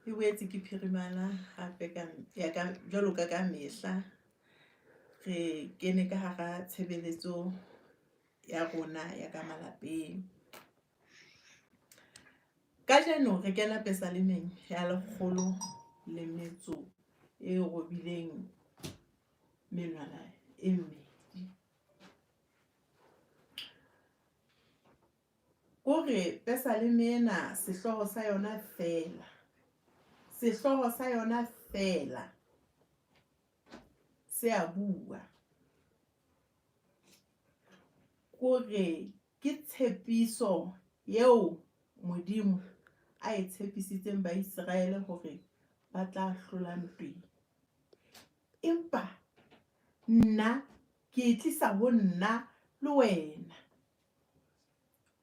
e boetse ke phirimana hape ka jwalo ka mehla re kene ka hara tshebeletso ya rona ya ka malapeng. Kajeno re kena pesalemeng ya 108 menwana e mmedi. Kore pesaleme ena sehloho sa yona fela se a bua. Kore ke tshepiso yeo Modimo a e tshepisitseng ba Israele hore ba tla hlola ntweng. Empa nna ke tlisa ho nna le wena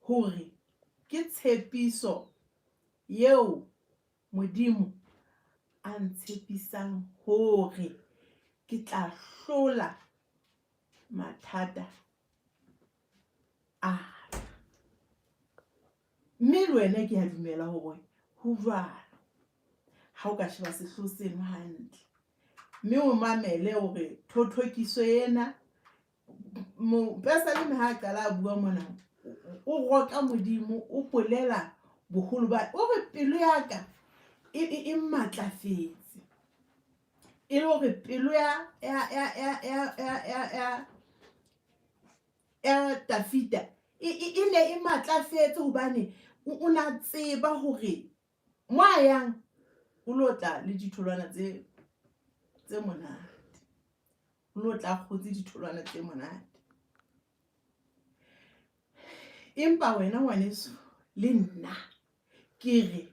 hore ke tshepiso yeo Modimo a ntshepisang hore ke tla hlola mathata a. Mme le wena ke a dumela hore ho jwalo. Ha o ka sheba sehloho seno hantle, mme o mamele hore thothokiso ena pesaleme ha qala a bua mona, o roka Modimo, o polela boholo ba o re pelo ya ka e matlafetse. E le hore pelo ya Dafita e ne e matlafetse hobane o na tseba hore mo a yang o lo tla le ditholwana tse monate, o lo tla khotse ditholwana tse monate. Empa wena ngwaneso le nna ke re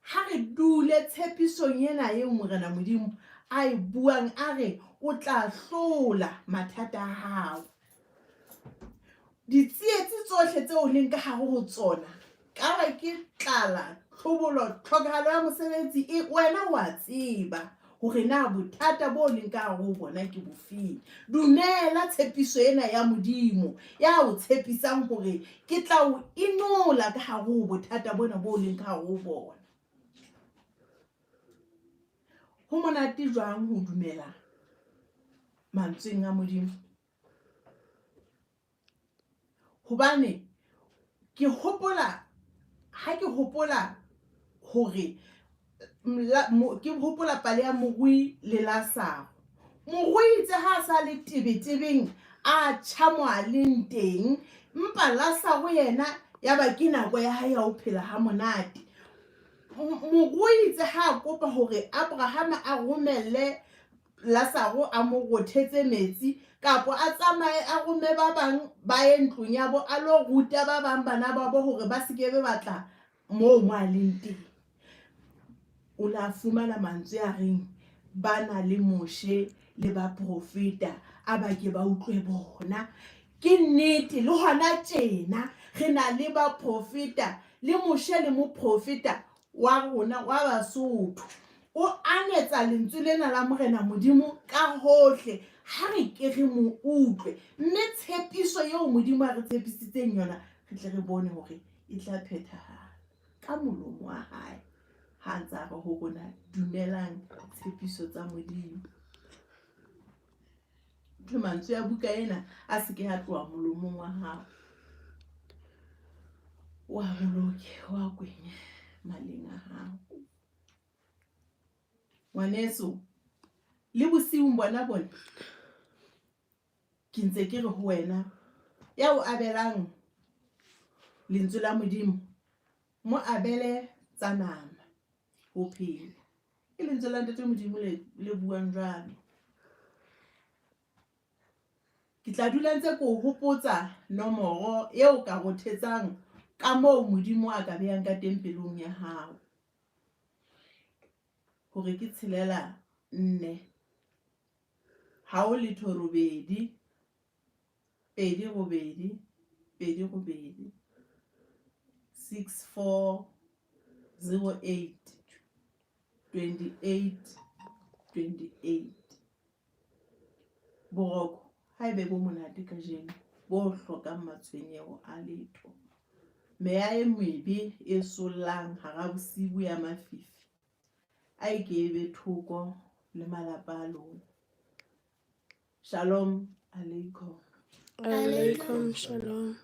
ha re dule tshepisong ena eo Morena Modimo a e buang, a re o tla hlola mathata a hao. Ditsietsi tsohle tseo leng ka hare ho tsona, ka re ke tlala, tlhobolo, tlhokahalo ya mosebetsi, wena wa tseba hore na bothata bo leng ka hare ho bona ke bofeng. Dumela tshepiso ena ya Modimo ya o tshepisang hore ke tla o inola ka hare ho bothata bona bo leng ka hare ho bona. Ho monate jwang ho dumela mantsweng a Modimo? Hobane ke hopola hore ke hopola pale ya morui le Lasaro. Morui itse ha sa le tebetebeng a tjhamwa le teng, mpa Lasaro yena ya ba ke nako ya hae ya ho phela ha monate. Morui itse ha kopa hore Abraham a romelle Lasaro a mo rothetse metsi, kapo a tsamaye a rome ba bang ba ye ntlong ya bo a lo ruta ba bang bana ba bo hore ba se ke be batla moo mo a leng teng. O la fumana mantswe a reng bana le Moshe le ba profeta a ba ke ba utlwe bona. Ke nnete le hona tjena re na le ba profeta, le Moshe le mo profeta wa rona wa Basotho. O anetsa lentswe lena la Morena Modimo ka hohle ha re ke re mo utlwe, mme tshepiso eo Modimo a re tshepisitseng yona re tle re bone hore e tla phethahala ka molomo wa hae. Ha ntsa re ho rona dumelang tshepiso tsa Modimo. Ke mantswe ya buka ena a se ke ha tloha molomong wa hao, wa boloke wa kwenye maleng a hao. Ngwaneso, le bosiung bona ke ntse ke re ho wena ya o abelang lentswe la Modimo, mo abele tsa nama ho phela. Ke lentswe la Ntate Modimo le buang jwalo. Ke tla dula ntse ko hopotsa nomoro eo ka rothetsang ka moo Modimo a ka behang ka teng pelong ya hao, hore ke 648 28 28. Boroko haebe bo monate ka jeno bo hlokang matshwenyeho a letho, meya e mebe e sollang hara bosiu ya mafifi a ikebe thoko le malapa a lona. Shalom alaikum. Alaikum shalom.